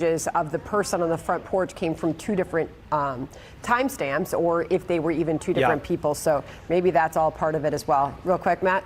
of the person on the front porch came from two different timestamps, or if they were even two different people. So maybe that's all part of it as well. Real quick, Matt.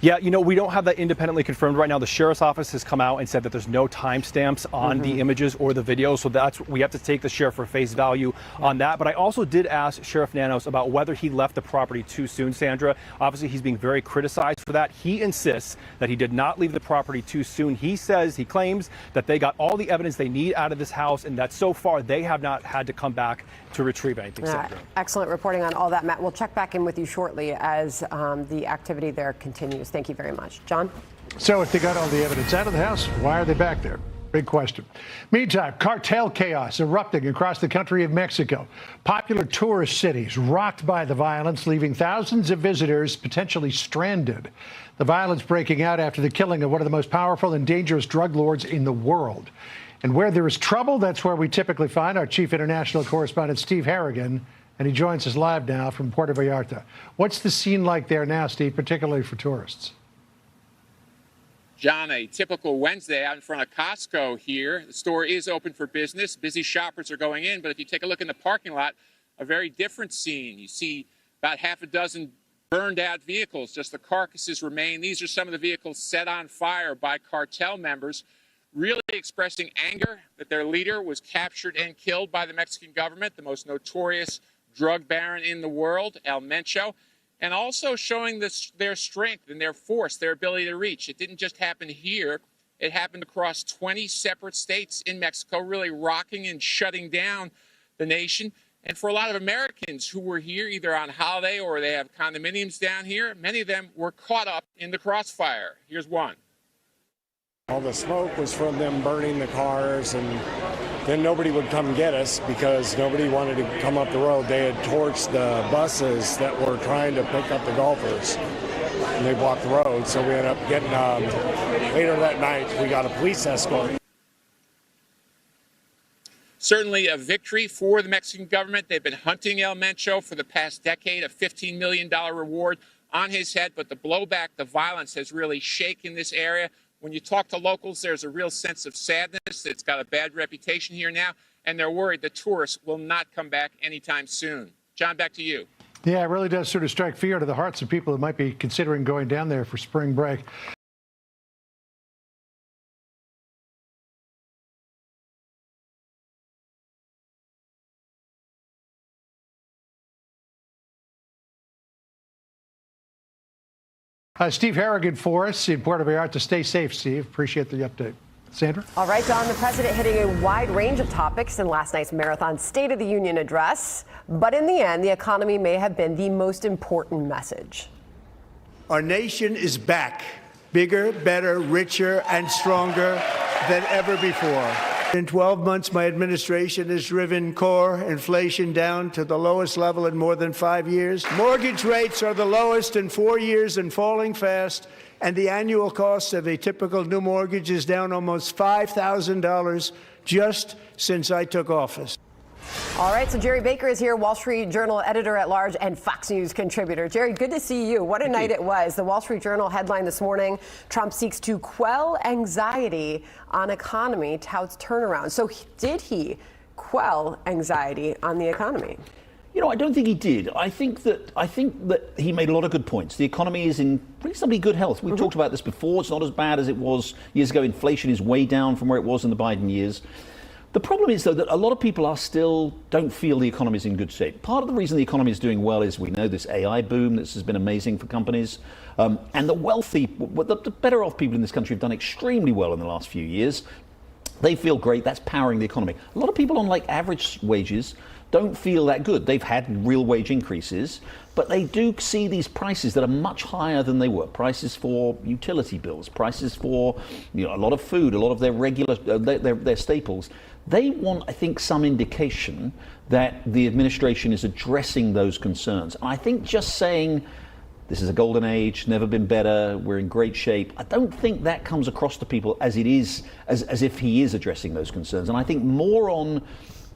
Yeah, we don't have that independently confirmed right now. The sheriff's office has come out and said that there's no timestamps on the images or the video. So we have to take the sheriff for face value on that. But I also did ask Sheriff Nanos about whether he left the property too soon, Sandra. Obviously, he's being very criticized for that. He insists that he did not leave the property too soon. He claims that they got all the evidence they need out of this house and that so far they have not had to come back to retrieve anything, Sandra. Excellent reporting on all that, Matt. We'll check back in with you shortly as the activity there continues. Thank you very much. John? So if they got all the evidence out of the house, why are they back there? Big question. Meantime, cartel chaos erupting across the country of Mexico. Popular tourist cities rocked by the violence, leaving thousands of visitors potentially stranded. The violence breaking out after the killing of one of the most powerful and dangerous drug lords in the world. And where there is trouble, that's where we typically find our chief international correspondent, Steve Harrigan. And he joins us live now from Puerto Vallarta. What's the scene like there now, Steve, particularly for tourists? John, a typical Wednesday out in front of Costco here. The store is open for business. Busy shoppers are going in. But if you take a look in the parking lot, a very different scene. You see about half a dozen burned out vehicles. Just the carcasses remain. These are some of the vehicles set on fire by cartel members, really expressing anger that their leader was captured and killed by the Mexican government, the most notorious drug baron in the world, El Mencho, and also showing their strength and their force, their ability to reach. It didn't just happen here. It happened across 20 separate states in Mexico, really rocking and shutting down the nation. And for a lot of Americans who were here either on holiday or they have condominiums down here, many of them were caught up in the crossfire. Here's one. All the smoke was from them burning the cars, and then nobody would come get us because nobody wanted to come up the road. They had torched the buses that were trying to pick up the golfers, and they blocked the road. So we ended up getting, later that night, we got a police escort. Certainly a victory for the Mexican government. They've been hunting El Mencho for the past decade, a $15 million reward on his head. But the blowback, the violence has really shaken this area. When you talk to locals, there's a real sense of sadness. It's got a bad reputation here now, and they're worried the tourists will not come back anytime soon. John, back to you. Yeah, it really does sort of strike fear to the hearts of people who might be considering going down there for spring break. Steve Harrigan for us in Puerto Vallarta. Stay safe, Steve. Appreciate the update. Sandra? All right, Don, the president hitting a wide range of topics in last night's marathon State of the Union address. But in the end, the economy may have been the most important message. Our nation is back, bigger, better, richer, and stronger than ever before. In 12 months, my administration has driven core inflation down to the lowest level in more than 5 years. Mortgage rates are the lowest in 4 years and falling fast. And the annual cost of a typical new mortgage is down almost $5,000 just since I took office. All right, so Jerry Baker is here, Wall Street Journal editor-at-large and Fox News contributor. Jerry, good to see you. What a night it was. The Wall Street Journal headline this morning, Trump seeks to quell anxiety on economy, touts turnaround. So did he quell anxiety on the economy? I don't think he did. I think that he made a lot of good points. The economy is in reasonably good health. We've talked about this before. It's not as bad as it was years ago. Inflation is way down from where it was in the Biden years. The problem is, though, that a lot of people don't feel the economy is in good shape. Part of the reason the economy is doing well is we know this AI boom. This has been amazing for companies. And the wealthy, the better off people in this country have done extremely well in the last few years. They feel great. That's powering the economy. A lot of people on average wages don't feel that good. They've had real wage increases, but they do see these prices that are much higher than they were. Prices for utility bills, prices for a lot of food, a lot of their regular, their staples. They want, I think, some indication that the administration is addressing those concerns. And I think just saying this is a golden age, never been better, we're in great shape, I don't think that comes across to people as it is, as if he is addressing those concerns. And I think more on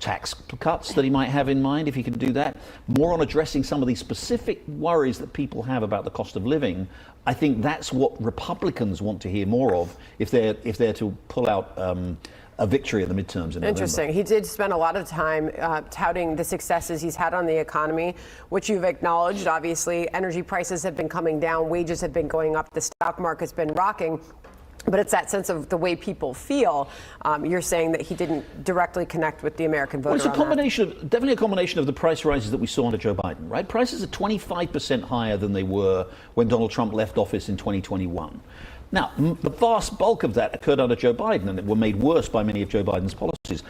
tax cuts that he might have in mind, if he can do that, more on addressing some of the specific worries that people have about the cost of living. I think that's what Republicans want to hear more of if they're to pull out a victory at the midterms in November. Interesting. He did spend a lot of time touting the successes he's had on the economy, which you've acknowledged. Obviously, energy prices have been coming down, wages have been going up, the stock market's been rocking. But it's that sense of the way people feel. You're saying that he didn't directly connect with the American voter. Well, it's a combination of, definitely a combination of the price rises that we saw under Joe Biden, right? Prices are 25% higher than they were when Donald Trump left office in 2021. Now, the vast bulk of that occurred under Joe Biden, and it were made worse by many of Joe Biden's policies.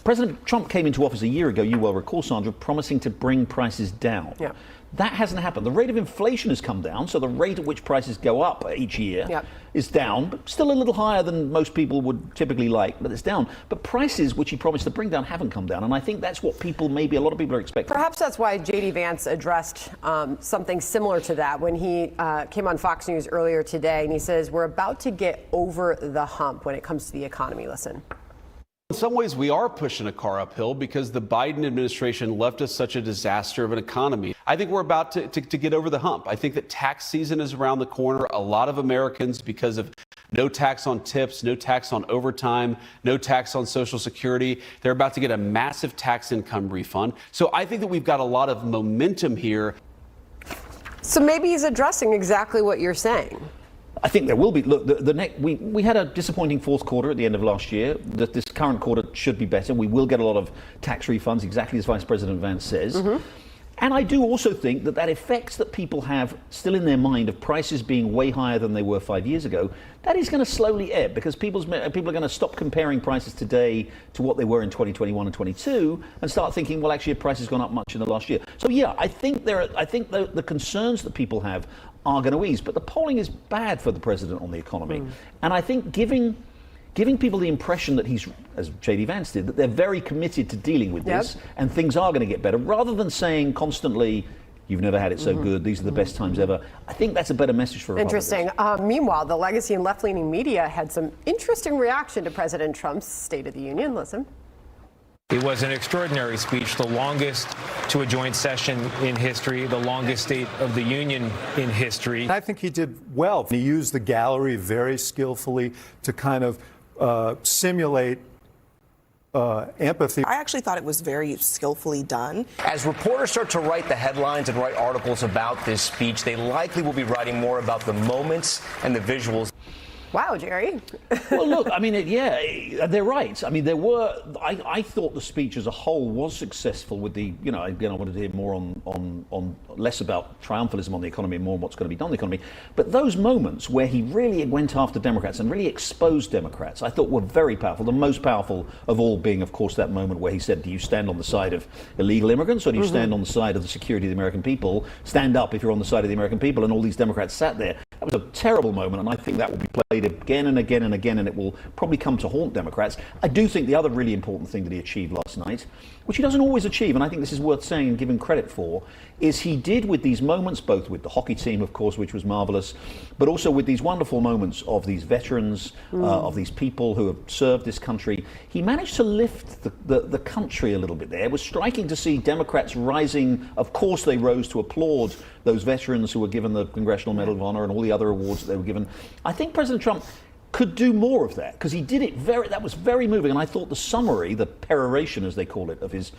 President Trump came into office a year ago, you well recall, Sandra, promising to bring prices down. Yeah. That hasn't happened. The rate of inflation has come down, so the rate at which prices go up each year is down, but still a little higher than most people would typically like, but it's down. But prices, which he promised to bring down, haven't come down, and I think that's what people, maybe a lot of people are expecting. Perhaps that's why J.D. Vance addressed something similar to that when he came on Fox News earlier today, and he says, we're about to get over the hump when it comes to the economy. Listen. In some ways, we are pushing a car uphill because the Biden administration left us such a disaster of an economy. I think we're about to get over the hump. I think that tax season is around the corner. A lot of Americans, because of no tax on tips, no tax on overtime, no tax on Social Security, they're about to get a massive tax income refund. So I think that we've got a lot of momentum here. So maybe he's addressing exactly what you're saying. I think there will be. Look, we had a disappointing fourth quarter at the end of last year. This current quarter should be better. We will get a lot of tax refunds, exactly as Vice President Vance says. And I do also think that effect that people have still in their mind of prices being way higher than they were 5 years ago, that is going to slowly ebb because people are going to stop comparing prices today to what they were in 2021 and 22 and start thinking, well, actually, price has gone up much in the last year. So, yeah, I think the concerns that people have are going to ease. But the polling is bad for the president on the economy. And I think giving people the impression that he's, as J.D. Vance did, that they're very committed to dealing with this and things are going to get better, rather than saying constantly, you've never had it so good, these are the best times ever. I think that's a better message for Republicans. Interesting. Meanwhile, the legacy and left-leaning media had some interesting reaction to President Trump's State of the Union. Listen. It was an extraordinary speech, the longest to a joint session in history, the longest State of the Union in history. I think he did well. He used the gallery very skillfully to kind of simulate empathy. I actually thought it was very skillfully done. As reporters start to write the headlines and write articles about this speech, they likely will be writing more about the moments and the visuals. Wow, Jerry. Well, look, I mean, they're right. I mean, I thought the speech as a whole was successful with the, again, I wanted to hear more on less about triumphalism on the economy and more on what's going to be done on the economy. But those moments where he really went after Democrats and really exposed Democrats, I thought were very powerful. The most powerful of all being, of course, that moment where he said, do you stand on the side of illegal immigrants or do you stand on the side of the security of the American people? Stand up if you're on the side of the American people. And all these Democrats sat there. That was a terrible moment, and I think that will be played again and again and again, and it will probably come to haunt Democrats. I do think the other really important thing that he achieved last night, which he doesn't always achieve, and I think this is worth saying and giving credit for, is he did with these moments, both with the hockey team, of course, which was marvelous, but also with these wonderful moments of these veterans, of these people who have served this country. He managed to lift the country a little bit there. It was striking to see Democrats rising. Of course, they rose to applaud those veterans who were given the Congressional Medal of Honor and all the other awards that they were given. I think President Trump could do more of that because he did it that was very moving, and I thought the summary, the peroration as they call it, of his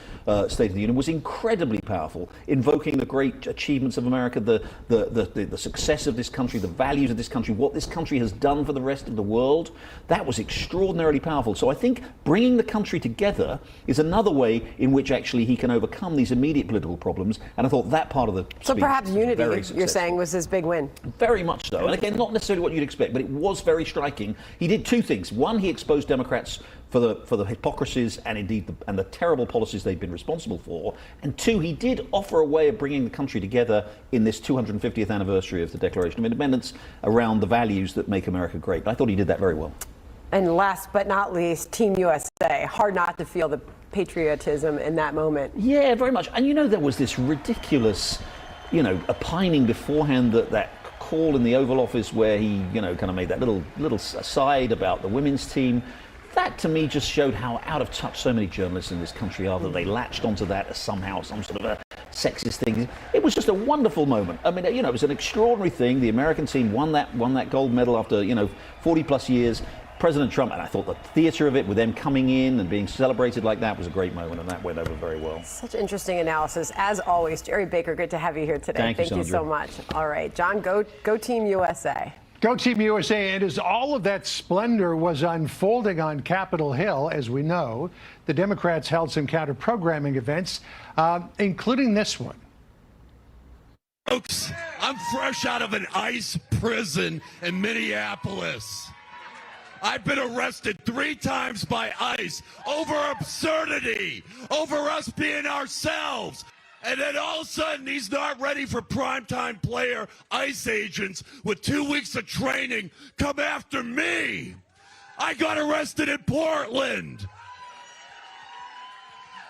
State of the Union was incredibly powerful, invoking the great achievements of America, the success of this country, the values of this country, what this country has done for the rest of the world. That was extraordinarily powerful. So I think bringing the country together is another way in which actually he can overcome these immediate political problems, and I thought that part of the So perhaps unity, you're saying, was his big win. Very much so, and again, not necessarily what you'd expect, but it was very striking. He did two things. One, he exposed Democrats for the hypocrisies and indeed the terrible policies they've been responsible for. And two, he did offer a way of bringing the country together in this 250th anniversary of the Declaration of Independence around the values that make America great. I thought he did that very well. And last but not least, Team USA. Hard not to feel the patriotism in that moment. Yeah, very much. And there was this ridiculous, opining beforehand that call in the Oval Office where he, kind of made that little aside about the women's team. that to me just showed how out of touch so many journalists in this country are, that they latched onto that as somehow some sort of a sexist thing. It was just a wonderful moment. I mean, it was an extraordinary thing. The American team won that gold medal after 40 plus years. President Trump, and I thought the theater of it, with them coming in and being celebrated like that, was a great moment, and that went over very well. Such interesting analysis, as always. Jerry Baker, good to have you here today. Thank you so much. All right, John, go Team USA. Go Team USA. And as all of that splendor was unfolding on Capitol Hill, as we know, the Democrats held some counter-programming events, including this one. Folks, I'm fresh out of an ICE prison in Minneapolis. I've been arrested 3 times by ICE over absurdity, over us being ourselves. And then all of a sudden, he's not ready for primetime player ICE agents with 2 weeks of training come after me. I got arrested in Portland.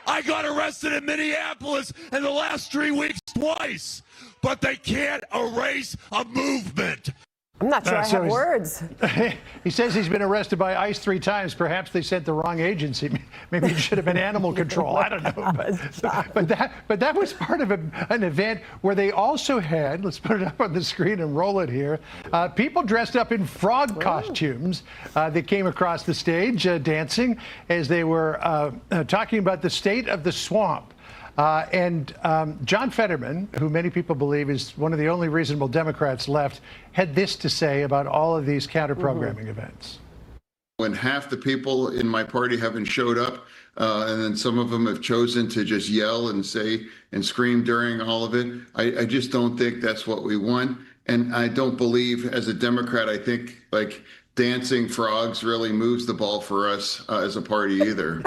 I got arrested in Minneapolis in the last 3 weeks twice. But they can't erase a movement. I'm not sure I have words. He says he's been arrested by ICE 3 times. Perhaps they sent the wrong agency. Maybe it should have been animal control. I don't know. But that was part of an event where they also had, let's put it up on the screen and roll it here, people dressed up in frog costumes that came across the stage dancing as they were talking about the state of the swamp. John Fetterman, who many people believe is one of the only reasonable Democrats left, had this to say about all of these counter-programming events. When half the people in my party haven't showed up, and then some of them have chosen to just yell and say and scream during all of it, I just don't think that's what we want. And I don't believe, as a Democrat, I think, like, dancing frogs really moves the ball for us as a party either.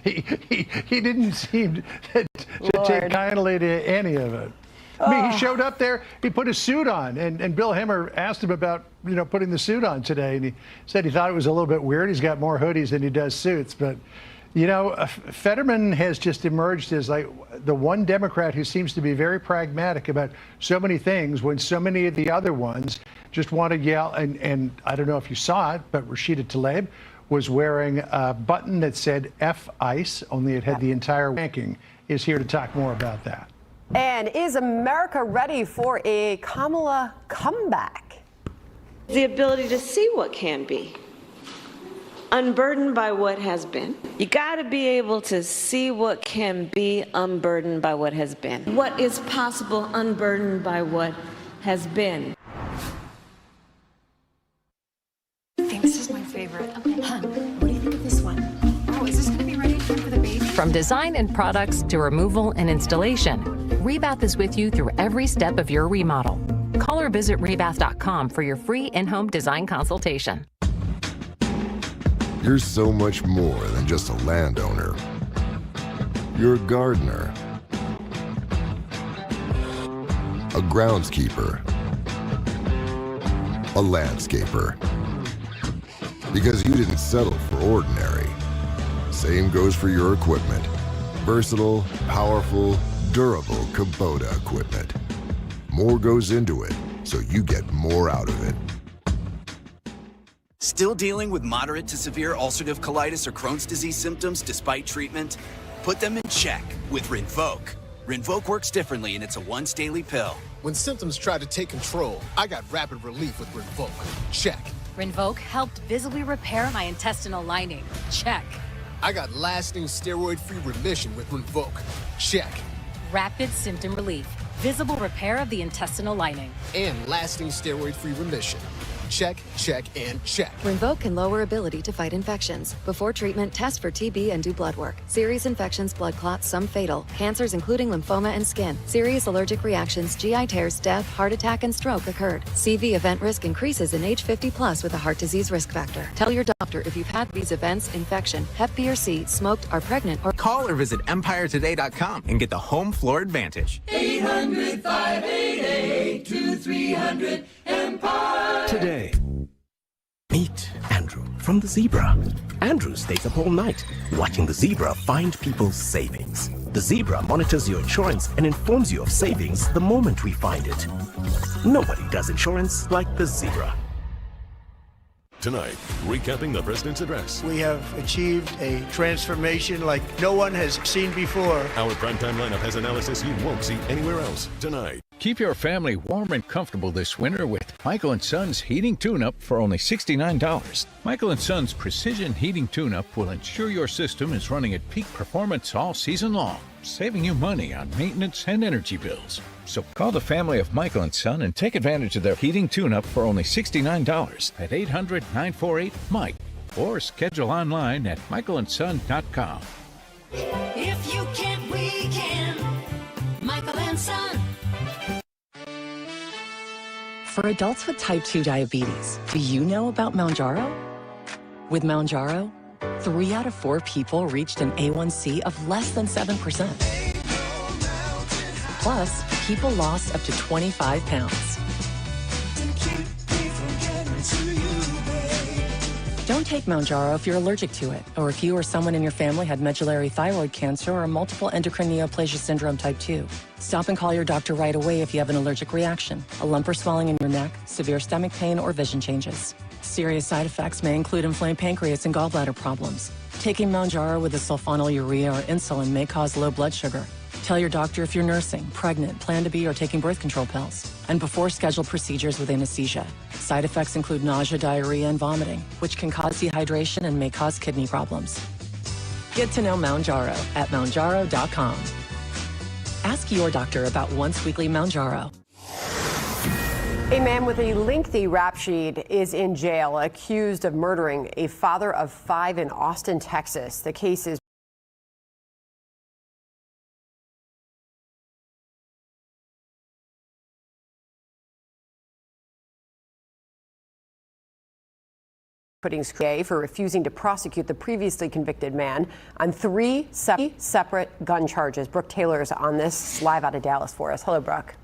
he didn't seem to take kindly to any of it. I mean, he showed up there, he put a suit on, and Bill Hemmer asked him about, putting the suit on today, and he said he thought it was a little bit weird. He's got more hoodies than he does suits, but Fetterman has just emerged as like the one Democrat who seems to be very pragmatic about so many things when so many of the other ones just want to yell. And I don't know if you saw it, but Rashida Tlaib was wearing a button that said F ICE, only it had the entire ranking, is here to talk more about that. And is America ready for a Kamala comeback? The ability to see what can be. Unburdened by what has been. You got to be able to see what can be unburdened by what has been. What is possible unburdened by what has been. I think this is my favorite. Okay, hon, what do you think of this one? Oh, is this going to be ready for the baby? From design and products to removal and installation, Rebath is with you through every step of your remodel. Call or visit rebath.com for your free in-home design consultation. You're so much more than just a landowner. You're a gardener, a groundskeeper, a landscaper. Because you didn't settle for ordinary. Same goes for your equipment. Versatile, powerful, durable Kubota equipment. More goes into it, so you get more out of it. Still dealing with moderate to severe ulcerative colitis or Crohn's disease symptoms despite treatment? Put them in check with Rinvoq. Rinvoq works differently, and it's a once daily pill. When symptoms try to take control, I got rapid relief with Rinvoq. Check. Rinvoq helped visibly repair my intestinal lining. Check. I got lasting steroid-free remission with Rinvoq. Check. Rapid symptom relief. Visible repair of the intestinal lining. And lasting steroid-free remission. Check, check, and check. Rinvoq can lower ability to fight infections. Before treatment, test for TB and do blood work. Serious infections, blood clots, some fatal. Cancers including lymphoma and skin. Serious allergic reactions, GI tears, death, heart attack, and stroke occurred. CV event risk increases in age 50 plus with a heart disease risk factor. Tell your doctor if you've had these events, infection, Hep B or C, smoked, are pregnant, or call or visit EmpireToday.com and get the home floor advantage. 800-588-2300 Empire. Today, meet Andrew from the Zebra. Andrew stays up all night watching the Zebra find people's savings. The Zebra monitors your insurance and informs you of savings the moment we find it. Nobody does insurance like the Zebra. Tonight, recapping the president's address. We have achieved a transformation like no one has seen before. Our primetime lineup has analysis you won't see anywhere else. Tonight. Keep your family warm and comfortable this winter with Michael & Son's Heating Tune-Up for only $69. Michael & Son's Precision Heating Tune-Up will ensure your system is running at peak performance all season long, saving you money on maintenance and energy bills. So call the family of Michael & Son and take advantage of their heating tune-up for only $69 at 800-948-MIKE or schedule online at michaelandson.com. If you can't, we can. Michael and Son. For adults with type 2 diabetes, do you know about Mounjaro? With Mounjaro, 3 out of 4 people reached an A1C of less than 7%. Plus, people lost up to 25 pounds. Don't take Mounjaro if you're allergic to it, or if you or someone in your family had medullary thyroid cancer or multiple endocrine neoplasia syndrome type 2. Stop and call your doctor right away if you have an allergic reaction, a lump or swelling in your neck, severe stomach pain, or vision changes. Serious side effects may include inflamed pancreas and gallbladder problems. Taking Mounjaro with a sulfonylurea or insulin may cause low blood sugar. Tell your doctor if you're nursing, pregnant, plan to be, or taking birth control pills. And before scheduled procedures with anesthesia. Side effects include nausea, diarrhea, and vomiting, which can cause dehydration and may cause kidney problems. Get to know Mounjaro at Mounjaro.com. Ask your doctor about once-weekly Mounjaro. A man with a lengthy rap sheet is in jail, accused of murdering a father of 5 in Austin, Texas. The case is putting for refusing to prosecute the previously convicted man on 3 separate gun charges. Brooke Taylor is on this live out of Dallas for us. Hello, Brooke.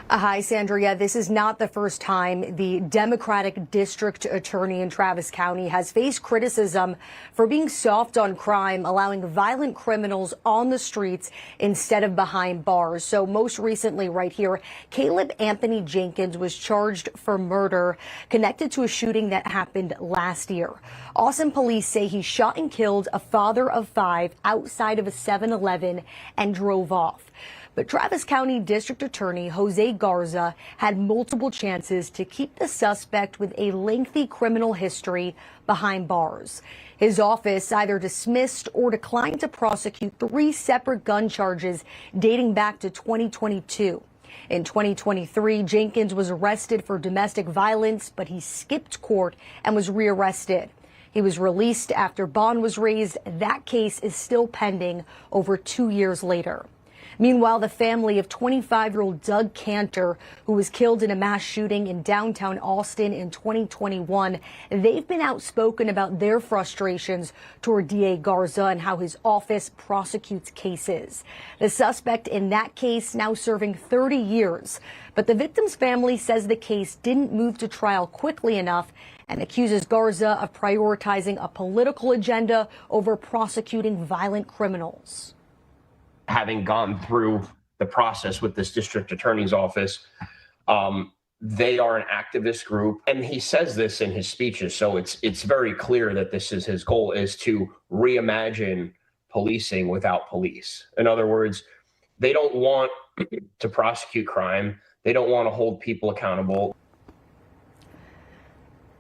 Hi, Sandra. Yeah, this is not the first time the Democratic district attorney in Travis County has faced criticism for being soft on crime, allowing violent criminals on the streets instead of behind bars. So most recently right here, Caleb Anthony Jenkins was charged for murder connected to a shooting that happened last year. Austin police say he shot and killed a father of 5 outside of a 7-Eleven and drove off. But Travis County District Attorney Jose Garza had multiple chances to keep the suspect with a lengthy criminal history behind bars. His office either dismissed or declined to prosecute 3 separate gun charges dating back to 2022. In 2023, Jenkins was arrested for domestic violence, but he skipped court and was rearrested. He was released after bond was raised. That case is still pending over 2 years later. Meanwhile, the family of 25-year-old Doug Cantor, who was killed in a mass shooting in downtown Austin in 2021, they've been outspoken about their frustrations toward DA Garza and how his office prosecutes cases. The suspect in that case now serving 30 years. But the victim's family says the case didn't move to trial quickly enough and accuses Garza of prioritizing a political agenda over prosecuting violent criminals. Having gone through the process with this district attorney's office, they are an activist group, and he says this in his speeches. So it's very clear that this is his goal, is to reimagine policing without police. In other words, they don't want to prosecute crime. They don't want to hold people accountable.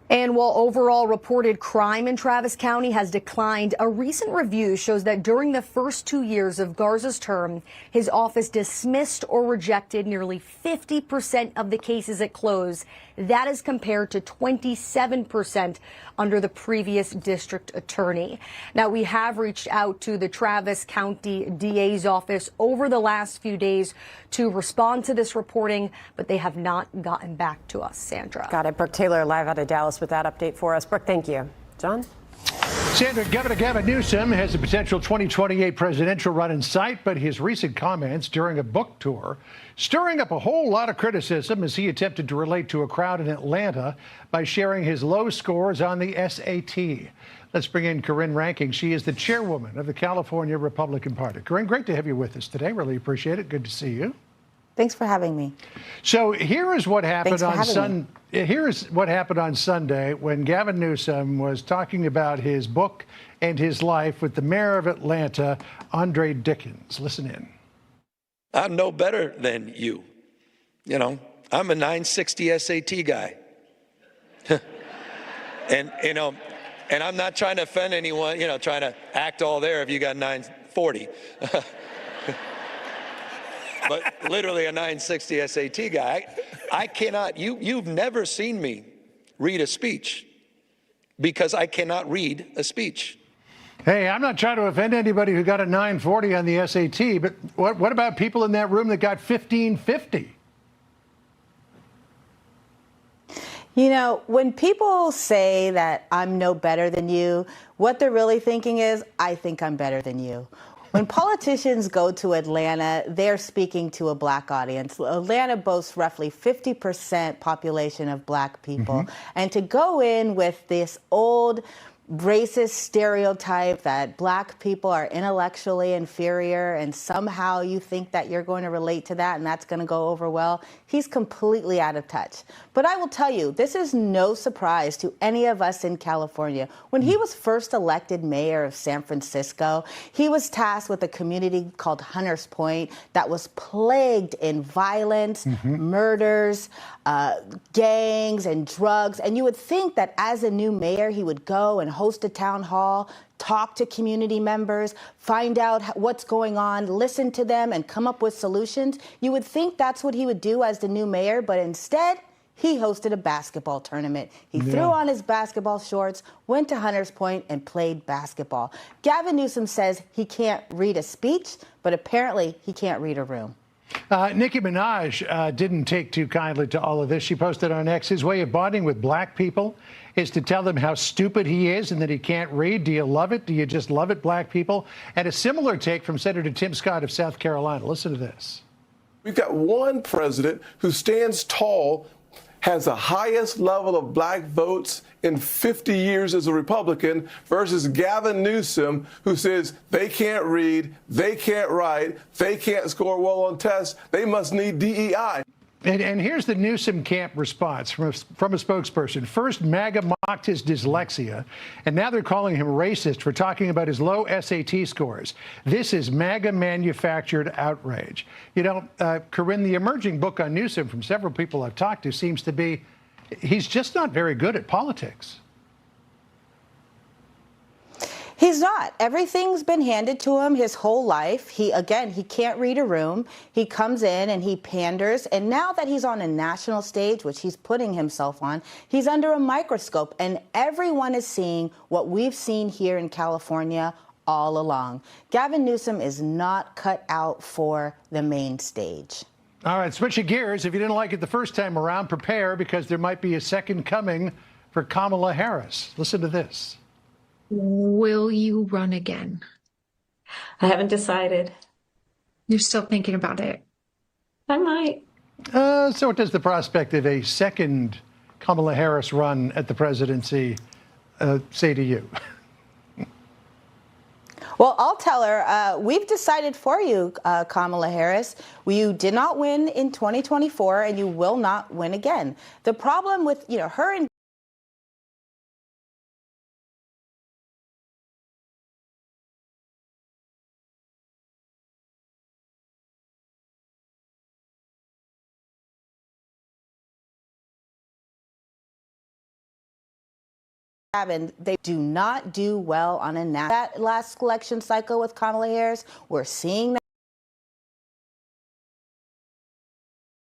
And while overall reported crime in Travis County has declined, a recent review shows that during the first 2 years of Garza's term, his office dismissed or rejected nearly 50% of the cases at close. That is compared to 27% under the previous district attorney. Now, we have reached out to the Travis County DA's office over the last few days to respond to this reporting, but they have not gotten back to us, Sandra. Got it. Brooke Taylor live out of Dallas with that update for us. Brooke, thank you. John? Sandra, Governor Gavin Newsom has a potential 2028 presidential run in sight, but his recent comments during a book tour stirring up a whole lot of criticism as he attempted to relate to a crowd in Atlanta by sharing his low scores on the SAT. Let's bring in Corinne Ranking. She is the chairwoman of the California Republican Party. Corinne, great to have you with us today. Really appreciate it. Good to see you. Thanks for having me. So here is what happened on Here's what happened on Sunday when Gavin Newsom was talking about his book and his life with the mayor of Atlanta, Andre Dickens. Listen in. I'm no better than you. You know, I'm a 960 SAT guy. And, you know, and I'm not trying to offend anyone, you know, trying to act all there if you got 940. But literally a 960 SAT guy. I cannot, you've never seen me read a speech because I cannot read a speech. Hey, I'm not trying to offend anybody who got a 940 on the SAT, but what about people in that room that got 1550? You know, when people say that I'm no better than you, what they're really thinking is, I think I'm better than you. When politicians go to Atlanta, they're speaking to a black audience. Atlanta boasts roughly 50% population of black people. And to go in with this old racist stereotype that black people are intellectually inferior and somehow you think that you're going to relate to that and that's going to go over well, he's completely out of touch. But I will tell you, this is no surprise to any of us in California. When he was first elected mayor of San Francisco, he was tasked with a community called Hunters Point that was plagued in violence, murders, gangs, and drugs. And you would think that as a new mayor, he would go and host a town hall, talk to community members, find out what's going on, listen to them, and come up with solutions. You would think that's what he would do as the new mayor, but instead, he hosted a basketball tournament. He threw on his basketball shorts, went to Hunters Point, and played basketball. Gavin Newsom says he can't read a speech, but apparently he can't read a room. Nicki Minaj didn't take too kindly to all of this. She posted on X, his way of bonding with black people is to tell them how stupid he is and that he can't read. Do you love it? Do you just love it, black people? And a similar take from Senator Tim Scott of South Carolina. Listen to this. We've got one president who stands tall, has the highest level of black votes in 50 years as a Republican, versus Gavin Newsom, who says they can't read, they can't write, they can't score well on tests, they must need DEI. And here's the Newsom camp response from a spokesperson. First, MAGA mocked his dyslexia, and now they're calling him racist for talking about his low SAT scores. This is MAGA manufactured outrage. You know, Corinne, the emerging book on Newsom from several people I've talked to seems to be he's just not very good at politics. He's not. Everything's been handed to him his whole life. He can't read a room. He comes in and he panders. And now that he's on a national stage, which he's putting himself on, he's under a microscope. And everyone is seeing what we've seen here in California all along. Gavin Newsom is not cut out for the main stage. All right, switching gears. If you didn't like it the first time around, prepare because there might be a second coming for Kamala Harris. Listen to this. Will you run again? I haven't decided. You're still thinking about it? I might. So what does the prospect of a second Kamala Harris run at the presidency say to you? Well, I'll tell her, we've decided for you, Kamala Harris. You did not win in 2024 and you will not win again. The problem with, her and they do not do well on a national. That last election cycle with Kamala Harris, we're seeing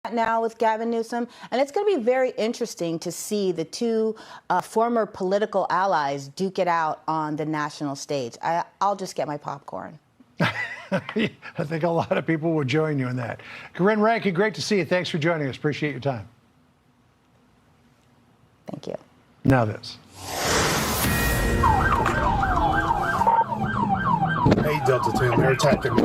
that now with Gavin Newsom, and it's going to be very interesting to see the two former political allies duke it out on the national stage. I'll just get my popcorn. I think a lot of people will join you in that. Corinne Rankin, great to see you. Thanks for joining us. Appreciate your time. Thank you. Now this. Hey, Delta Team, they're attacking me.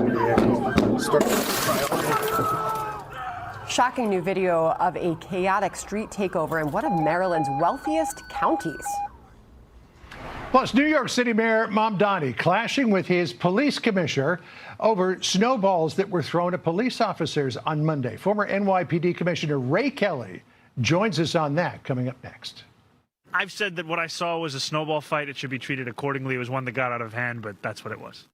Shocking new video of a chaotic street takeover in one of Maryland's wealthiest counties. Plus, New York City Mayor Mamdani clashing with his police commissioner over snowballs that were thrown at police officers on Monday. Former NYPD Commissioner Ray Kelly joins us on that coming up next. I've said that what I saw was a snowball fight. It should be treated accordingly. It was one that got out of hand, but that's what it was.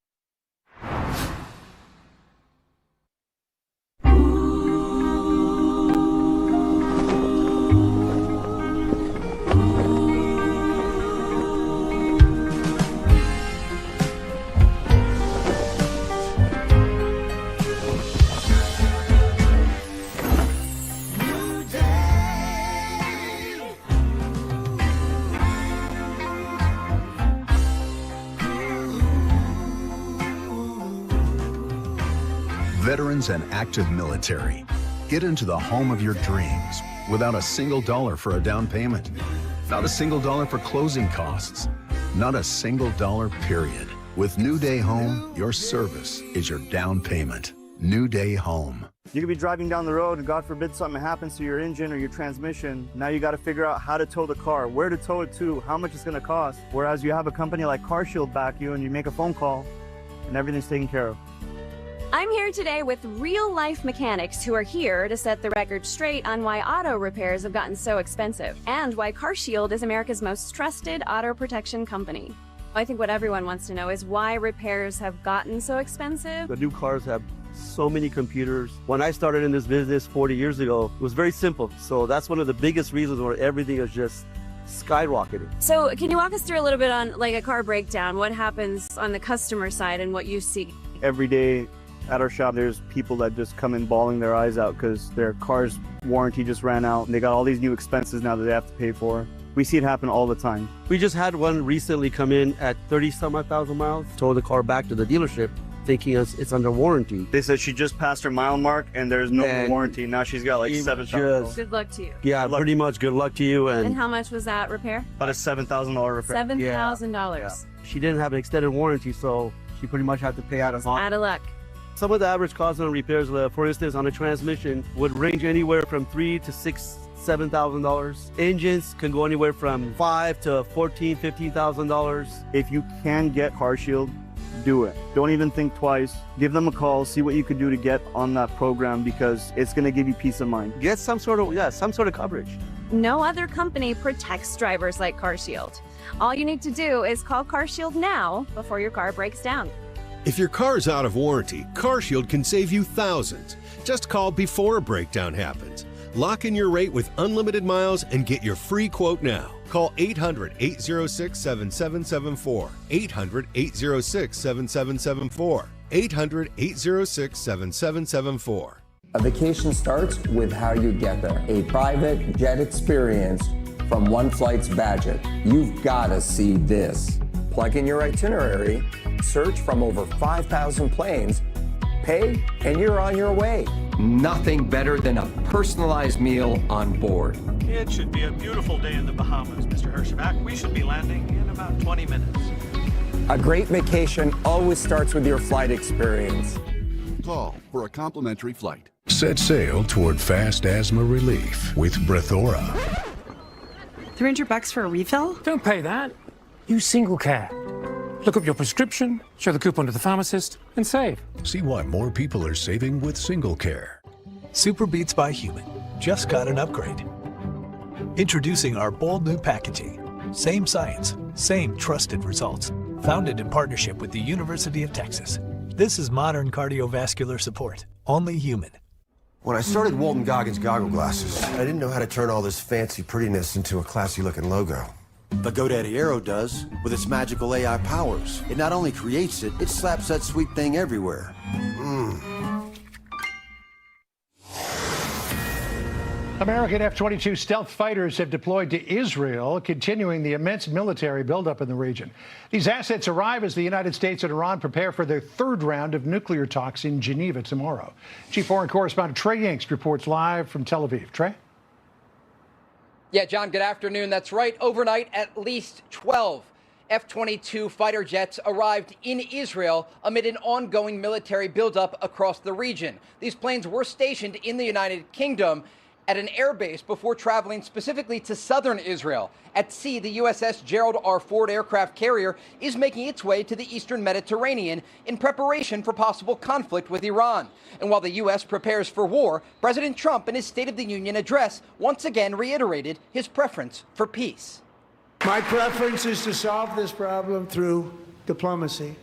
Veterans and active military. Get into the home of your dreams without a single dollar for a down payment. Not a single dollar for closing costs. Not a single dollar, period. With New Day Home, your service is your down payment. New Day Home. You could be driving down the road and God forbid something happens to your engine or your transmission. Now you got to figure out how to tow the car, where to tow it to, how much it's going to cost. Whereas you have a company like CarShield back you and you make a phone call and everything's taken care of. I'm here today with real-life mechanics who are here to set the record straight on why auto repairs have gotten so expensive and why CarShield is America's most trusted auto protection company. I think what everyone wants to know is why repairs have gotten so expensive. The new cars have so many computers. When I started in this business 40 years ago, it was very simple. So that's one of the biggest reasons why everything is just skyrocketing. So can you walk us through a little bit on like a car breakdown? What happens on the customer side and what you see? Every day at our shop, there's people that just come in bawling their eyes out because their car's warranty just ran out and they got all these new expenses now that they have to pay for. We see it happen all the time. We just had one recently come in at 30-some-odd thousand miles, towed the car back to the dealership thinking it's under warranty. They said she just passed her mile mark and there's no more warranty. Now she's got like $7,000. Good luck to you. Yeah, pretty much good luck to you. And how much was that repair? About a $7,000 repair. $7,000. Yeah. She didn't have an extended warranty, so she pretty much had to pay out of pocket. Out of luck. Some of the average costs on repairs, for instance, on a transmission would range anywhere from $3,000 to $7,000. Engines can go anywhere from $5,000 to $14,000, $15,000. If you can get CarShield, do it. Don't even think twice. Give them a call, see what you can do to get on that program because it's going to give you peace of mind. Get some sort of coverage. No other company protects drivers like CarShield. All you need to do is call CarShield now before your car breaks down. If your car's out of warranty, CarShield can save you thousands. Just call before a breakdown happens. Lock in your rate with unlimited miles and get your free quote now. Call 800-806-7774. 800-806-7774. 800-806-7774. A vacation starts with how you get there. A private jet experience from One Flight's budget. You've got to see this. Plug in your itinerary, search from over 5,000 planes, pay, and you're on your way. Nothing better than a personalized meal on board. It should be a beautiful day in the Bahamas, Mr. Hirschbach. We should be landing in about 20 minutes. A great vacation always starts with your flight experience. Call for a complimentary flight. Set sail toward fast asthma relief with Brethora. $300 for a refill? Don't pay that. Use Single Care. Look up your prescription, show the coupon to the pharmacist, and save. See why more people are saving with Single Care. Super Beats by Human just got an upgrade. Introducing our bold new packaging. Same science, same trusted results. Founded in partnership with the University of Texas. This is modern cardiovascular support. Only human. When I started Walton Goggins goggle glasses, I didn't know how to turn all this fancy prettiness into a classy looking logo. But GoDaddy Aero does, with its magical AI powers. It not only creates it, it slaps that sweet thing everywhere. American F-22 stealth fighters have deployed to Israel, continuing the immense military buildup in the region. These assets arrive as the United States and Iran prepare for their third round of nuclear talks in Geneva tomorrow. Chief Foreign Correspondent Trey Yingst reports live from Tel Aviv. Trey? Yeah, John, good afternoon. That's right. Overnight, at least 12 F-22 fighter jets arrived in Israel amid an ongoing military buildup across the region. These planes were stationed in the United Kingdom, at an airbase before traveling specifically to southern Israel. At sea, the USS Gerald R. Ford aircraft carrier is making its way to the eastern Mediterranean in preparation for possible conflict with Iran. And while the U.S. prepares for war, President Trump in his State of the Union address once again reiterated his preference for peace. My preference is to solve this problem through diplomacy.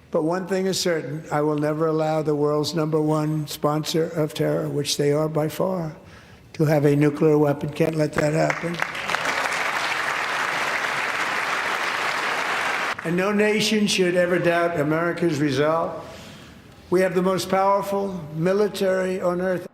But one thing is certain, I will never allow the world's #1 sponsor of terror, which they are by far, to have a nuclear weapon. Can't let that happen. And no nation should ever doubt America's resolve. We have the most powerful military on earth.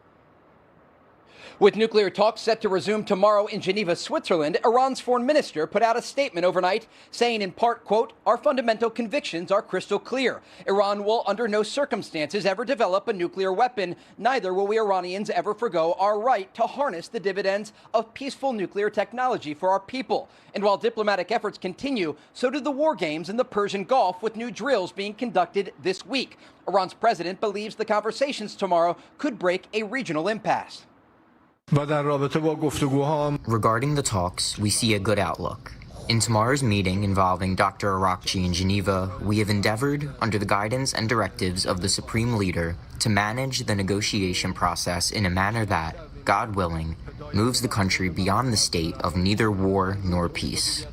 With nuclear talks set to resume tomorrow in Geneva, Switzerland, Iran's foreign minister put out a statement overnight saying in part, quote, "Our fundamental convictions are crystal clear. Iran will under no circumstances ever develop a nuclear weapon. Neither will we Iranians ever forgo our right to harness the dividends of peaceful nuclear technology for our people." And while diplomatic efforts continue, so do the war games in the Persian Gulf, with new drills being conducted this week. Iran's president believes the conversations tomorrow could break a regional impasse. Regarding the talks, we see a good outlook. In tomorrow's meeting involving Dr. Arakchi in Geneva, we have endeavored, under the guidance and directives of the Supreme Leader, to manage the negotiation process in a manner that, God willing, moves the country beyond the state of neither war nor peace.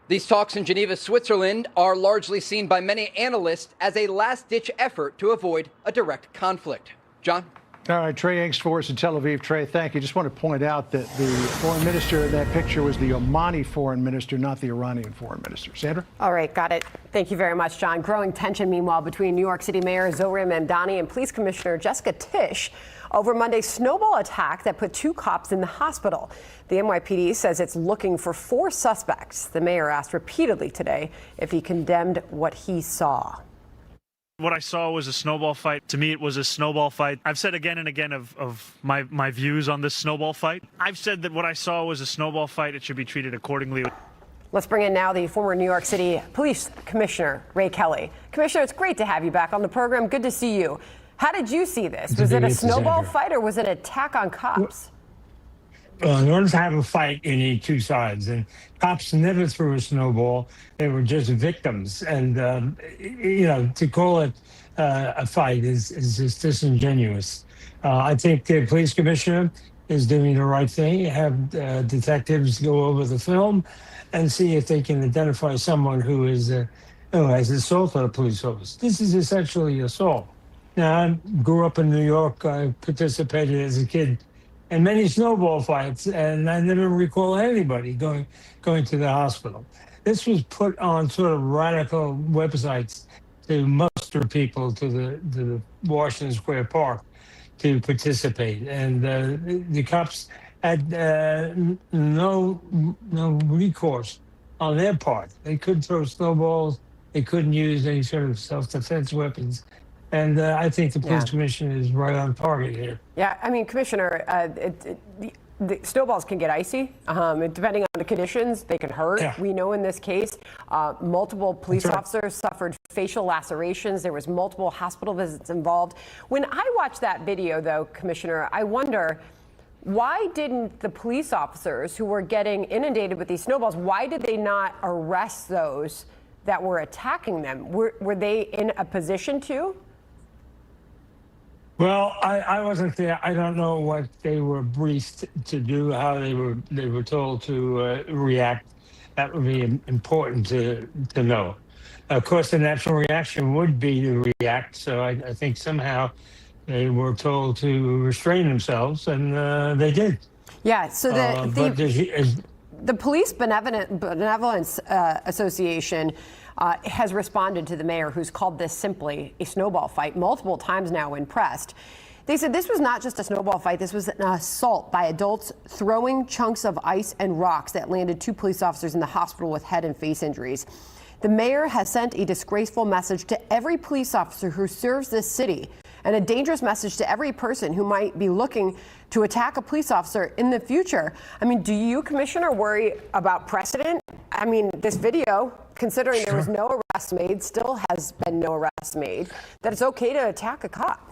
These talks in Geneva, Switzerland, are largely seen by many analysts as a last-ditch effort to avoid a direct conflict. John? All right, Trey Angst for us in Tel Aviv. Trey, thank you. Just want to point out that the foreign minister in that picture was the Omani foreign minister, not the Iranian foreign minister. Sandra? All right, got it. Thank you very much, John. Growing tension, meanwhile, between New York City Mayor Zohran Mamdani and Police Commissioner Jessica Tisch over Monday's snowball attack that put 2 cops in the hospital. The NYPD says it's looking for 4 suspects. The mayor asked repeatedly today if he condemned what he saw. What I saw was a snowball fight. To me, it was a snowball fight. I've said again and again of my views on this snowball fight. I've said that what I saw was a snowball fight. It should be treated accordingly. Let's bring in now the former New York City Police Commissioner, Ray Kelly. Commissioner, it's great to have you back on the program. Good to see you. How did you see this? Was it a snowball fight or was it an attack on cops? Well, in order to have a fight, you need 2 sides. And cops never threw a snowball. They were just victims. And, to call it a fight is just disingenuous. I think the police commissioner is doing the right thing. Have detectives go over the film and see if they can identify someone who has assaulted a police officer. This is essentially assault. Now, I grew up in New York. I participated as a kid in many snowball fights, and I never recall anybody going to the hospital. This was put on sort of radical websites to muster people to the Washington Square Park to participate, and the cops had no recourse on their part. They couldn't throw snowballs. They couldn't use any sort of self-defense weapons. And I think the police commissioner is right on target here. Yeah, I mean, Commissioner, the snowballs can get icy. Depending on the conditions, they can hurt. Yeah. We know in this case, multiple police officers suffered facial lacerations. There was multiple hospital visits involved. When I watch that video, though, Commissioner, I wonder, why didn't the police officers who were getting inundated with these snowballs, why did they not arrest those that were attacking them? Were they in a position to? Well, I wasn't there. I don't know what they were briefed to do, how they were told to react. That would be important to know. Of course, the natural reaction would be to react. So I think somehow they were told to restrain themselves, and they did. Yeah. So the Police Benevolence Association has responded to the mayor, who's called this simply a snowball fight multiple times now when pressed. They said this was not just a snowball fight. This was an assault by adults throwing chunks of ice and rocks that landed 2 police officers in the hospital with head and face injuries. The mayor has sent a disgraceful message to every police officer who serves this city, and a dangerous message to every person who might be looking to attack a police officer in the future. I mean, do you, Commissioner, worry about precedent? I mean, this video, considering there was no arrest made, still has been no arrest made, that it's okay to attack a cop.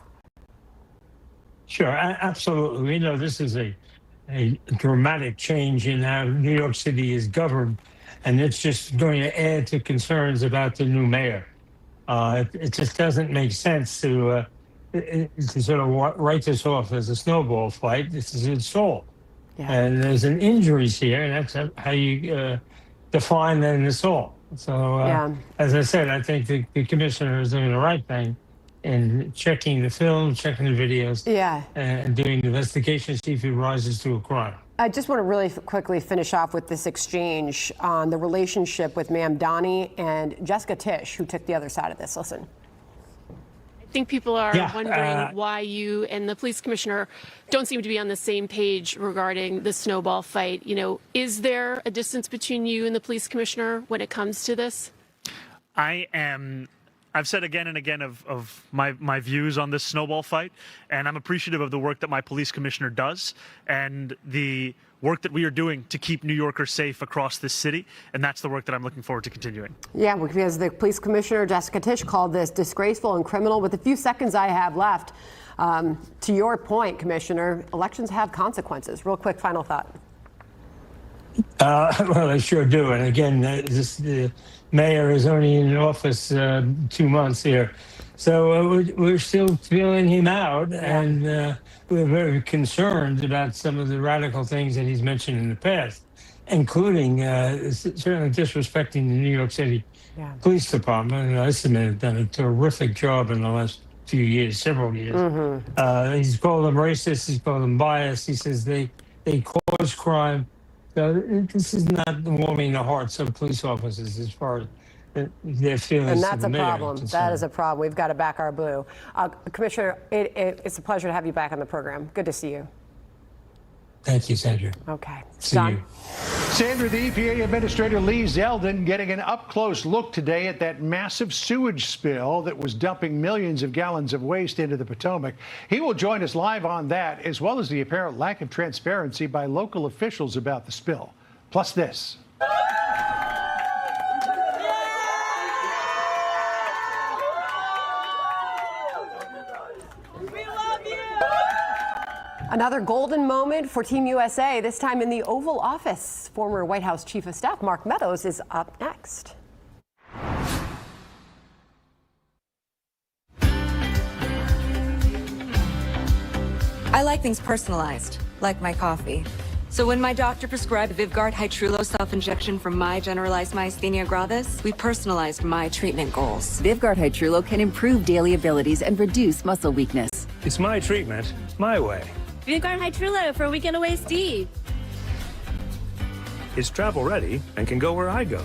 Sure, absolutely. We know this is a dramatic change in how New York City is governed, and it's just going to add to concerns about the new mayor. It just doesn't make sense to sort of write this off as a snowball fight. This is assault. Yeah. And there's an injuries here, and that's how you define an assault. So, as I said, I think the commissioner is doing the right thing in checking the film, checking the videos, and doing the investigation, see if it rises to a crime. I just want to really quickly finish off with this exchange on the relationship with Ma'am Donnie and Jessica Tisch, who took the other side of this. Listen. I think people are wondering why you and the police commissioner don't seem to be on the same page regarding the snowball fight. You know, is there a distance between you and the police commissioner when it comes to this? I've said again and again of my views on this snowball fight, and I'm appreciative of the work that my police commissioner does and the work that we are doing to keep New Yorkers safe across this city, and that's the work that I'm looking forward to continuing. Yeah, because the police commissioner, Jessica Tisch, called this disgraceful and criminal. With the few seconds I have left, to your point, Commissioner, elections have consequences. Real quick, final thought. Well, they sure do. And again, the mayor is only in office 2 months here. So we're still feeling him out, and we're very concerned about some of the radical things that he's mentioned in the past, including certainly disrespecting the New York City Police Department. And I submit have done a terrific job in the last few years, several years. He's called them racist, he's called them biased. He says they cause crime. So this is not warming the hearts of police officers as far as their feelings. And that's a problem. That is a problem. We've got to back our blue. Commissioner, it's a pleasure to have you back on the program. Good to see you. Thank you, Sandra. Okay. See John? you. Sandra, the EPA Administrator Lee Zeldin getting an up-close look today at that massive sewage spill that was dumping millions of gallons of waste into the Potomac. He will join us live on that, as well as the apparent lack of transparency by local officials about the spill. Plus this. Another golden moment for Team USA, this time in the Oval Office. Former White House Chief of Staff Mark Meadows is up next. I like things personalized, like my coffee. So when my doctor prescribed Vyvgart Hytrulo self-injection for my generalized myasthenia gravis, we personalized my treatment goals. Vyvgart Hytrulo can improve daily abilities and reduce muscle weakness. It's my treatment, my way. Vyvgart Hytrulo for Weekend Away Steve. It's travel ready and can go where I go.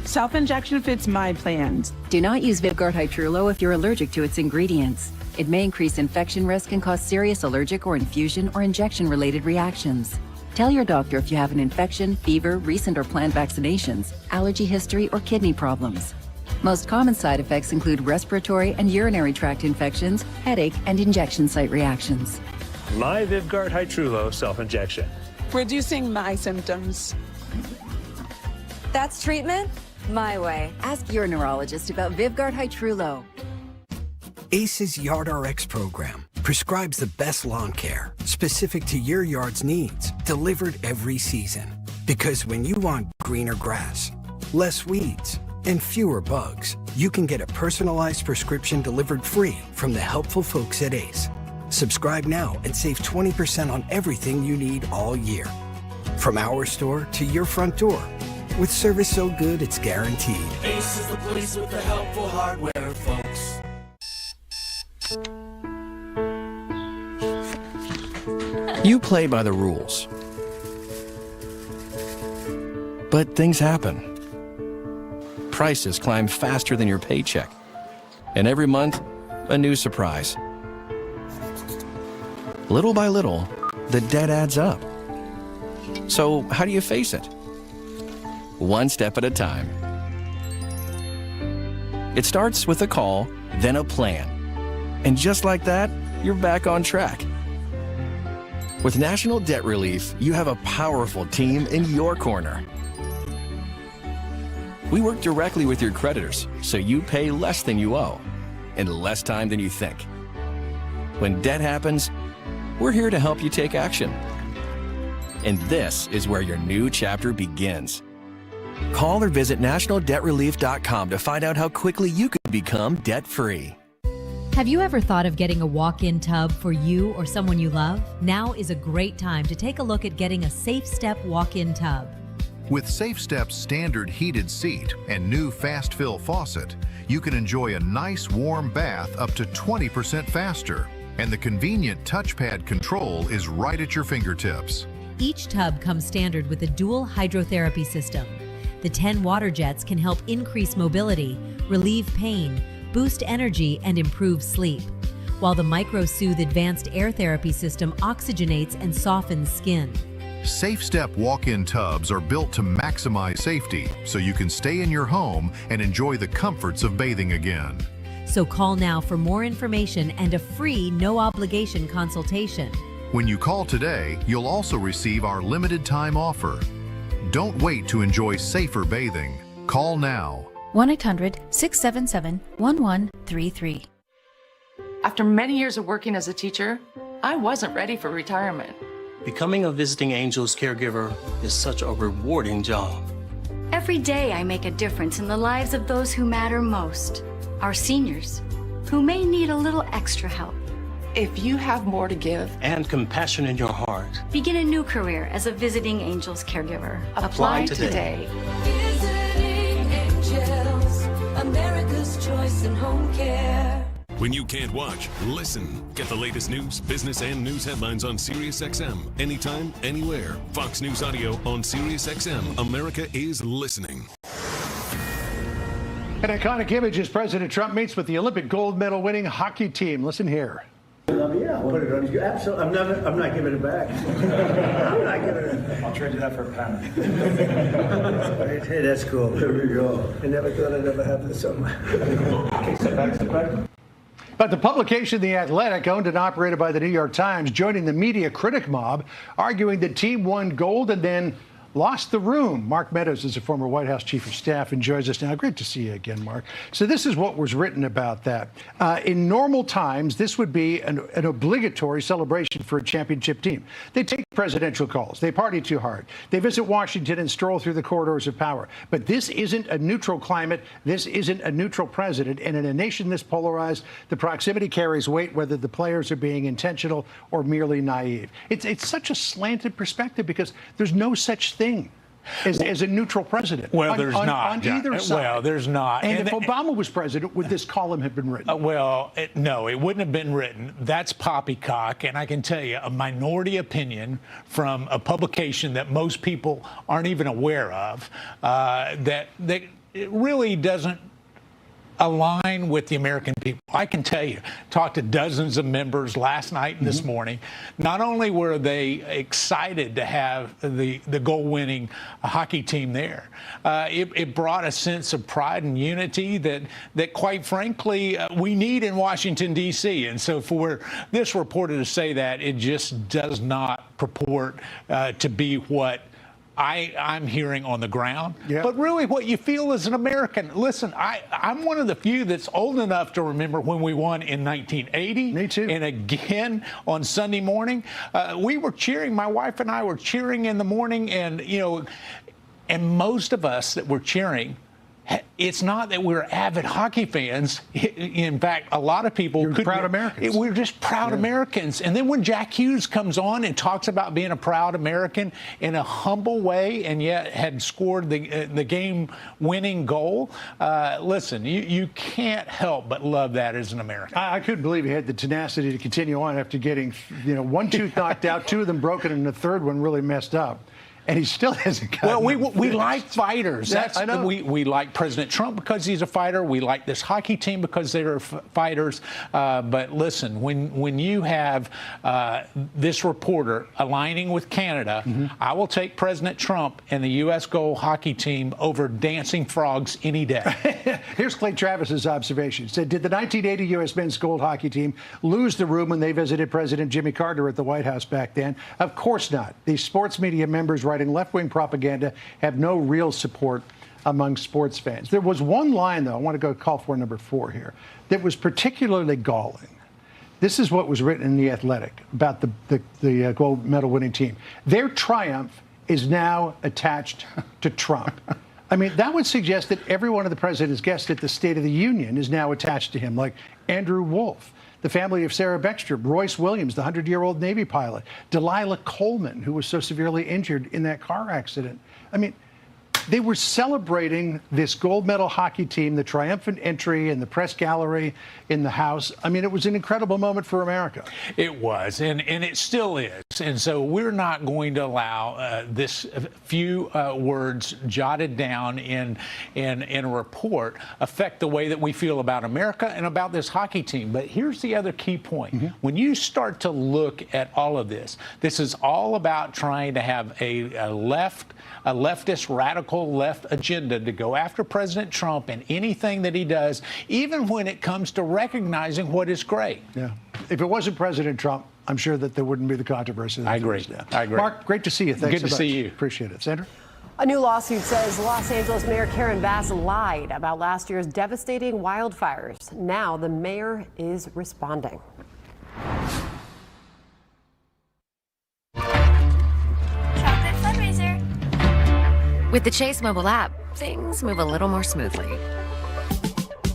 Self-injection fits my plans. Do not use Vyvgart Hytrulo if you're allergic to its ingredients. It may increase infection risk and cause serious allergic or infusion or injection-related reactions. Tell your doctor if you have an infection, fever, recent or planned vaccinations, allergy history, or kidney problems. Most common side effects include respiratory and urinary tract infections, headache, and injection site reactions. My Vyvgart Hytrulo self-injection. Reducing my symptoms. That's treatment my way. Ask your neurologist about Vyvgart Hytrulo. ACE's YardRx program prescribes the best lawn care specific to your yard's needs, delivered every season. Because when you want greener grass, less weeds, and fewer bugs, you can get a personalized prescription delivered free from the helpful folks at ACE. Subscribe now and save 20% on everything you need all year. From our store to your front door, with service so good it's guaranteed. ACE is the place with the helpful hardware, folks. You play by the rules. But things happen. Prices climb faster than your paycheck. And every month, a new surprise. Little by little, the debt adds up. So how do you face it? One step at a time. It starts with a call, then a plan. And just like that, you're back on track. With National Debt Relief, you have a powerful team in your corner. We work directly with your creditors, so you pay less than you owe, in less time than you think. When debt happens, we're here to help you take action. And this is where your new chapter begins. Call or visit nationaldebtrelief.com to find out how quickly you could become debt-free. Have you ever thought of getting a walk-in tub for you or someone you love? Now is a great time to take a look at getting a Safe Step walk-in tub. With Safe Step's standard heated seat and new fast fill faucet, you can enjoy a nice warm bath up to 20% faster. And the convenient touchpad control is right at your fingertips. Each tub comes standard with a dual hydrotherapy system. The 10 water jets can help increase mobility, relieve pain, boost energy, and improve sleep, while the MicroSoothe advanced air therapy system oxygenates and softens skin. Safe Step walk-in tubs are built to maximize safety so you can stay in your home and enjoy the comforts of bathing again. So call now for more information and a free no-obligation consultation. When you call today, you'll also receive our limited time offer. Don't wait to enjoy safer bathing. Call now. 1-800-677-1133. After many years of working as a teacher, I wasn't ready for retirement. Becoming a Visiting Angels caregiver is such a rewarding job. Every day I make a difference in the lives of those who matter most, our seniors, who may need a little extra help. If you have more to give and compassion in your heart, begin a new career as a Visiting Angels caregiver. Apply today. Visiting Angels, America's choice in home care. When you can't watch, listen. Get the latest news, business, and news headlines on SiriusXM. Anytime, anywhere. Fox News Audio on SiriusXM. America is listening. An iconic image as President Trump meets with the Olympic gold medal winning hockey team. Listen here. Yeah, I'll put it on you. Absolutely. I'm not giving it back. I'm not giving it. I'll trade you that for a pen. Hey, that's cool. There we go. I never thought I'd ever have this on my. Okay, step back. But the publication The Athletic, owned and operated by the New York Times, joining the media critic mob, arguing the team won gold and then lost the room. Mark Meadows is a former White House chief of staff and joins us now. Great to see you again, Mark. So this is what was written about that. In normal times, this would be an obligatory celebration for a championship team. They take presidential calls. They party too hard. They visit Washington and stroll through the corridors of power. But this isn't a neutral climate. This isn't a neutral president. And in a nation this polarized, the proximity carries weight, whether the players are being intentional or merely naive. It's such a slanted perspective because there's no such thing as a neutral president. Well, there's not. On either side. Well, there's not. And if Obama was president, would this column have been written? No, it wouldn't have been written. That's poppycock. And I can tell you, a minority opinion from a publication that most people aren't even aware of, that it really doesn't align with the American people. I can tell you, talked to dozens of members last night and this morning. Not only were they excited to have the goal-winning hockey team there, it brought a sense of pride and unity that quite frankly, we need in Washington, D.C. And so for this reporter to say that, it just does not purport to be what I'm hearing on the ground. Yeah. But really what you feel as an American, listen, I'm one of the few that's old enough to remember when we won in 1980. Me too. And again on Sunday morning. We were cheering, my wife and I were cheering in the morning, and and most of us that were cheering, it's not that we're avid hockey fans. In fact, a lot of people You're proud Americans. We're just proud Americans. And then when Jack Hughes comes on and talks about being a proud American in a humble way, and yet had scored the game-winning goal, listen, you can't help but love that as an American. I couldn't believe he had the tenacity to continue on after getting, one tooth knocked out, two of them broken, and the third one really messed up. And he still hasn't gotten we like fighters. I know. We like President Trump because he's a fighter. We like this hockey team because they're fighters. But listen, when you have this reporter aligning with Canada, I will take President Trump and the U.S. goal hockey team over dancing frogs any day. Here's Clay Travis's observation. He said, did the 1980 U.S. men's gold hockey team lose the room when they visited President Jimmy Carter at the White House back then? Of course not. These sports media members writing left-wing propaganda have no real support among sports fans. There was one line, though, I want to go call for number 4 here, that was particularly galling. This is what was written in The Athletic about the gold medal winning team. Their triumph is now attached to Trump. I mean, that would suggest that every one of the president's guests at the State of the Union is now attached to him, like Andrew Wolf, the family of Sarah Beckstrom, Royce Williams, the 100-year-old Navy pilot, Delilah Coleman, who was so severely injured in that car accident. I mean, they were celebrating this gold medal hockey team, the triumphant entry in the press gallery in the House. I mean, it was an incredible moment for America. It was, and it still is. And so we're not going to allow this few words jotted down in a report affect the way that we feel about America and about this hockey team. But here's the other key point. When you start to look at all of this, this is all about trying to have a leftist, radical left agenda to go after President Trump and anything that he does, even when it comes to recognizing what is great. Yeah. If it wasn't President Trump, I'm sure that there wouldn't be the controversy. I agree. I agree. Mark, great to see you. Thanks Good to so much. see you. Appreciate it. Sandra? A new lawsuit says Los Angeles Mayor Karen Bass lied about last year's devastating wildfires. Now the mayor is responding. Chocolate fundraiser. With the Chase mobile app, things move a little more smoothly.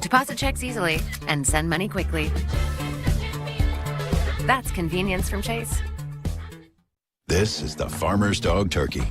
Deposit checks easily and send money quickly. That's convenience from Chase. This is the farmer's dog turkey.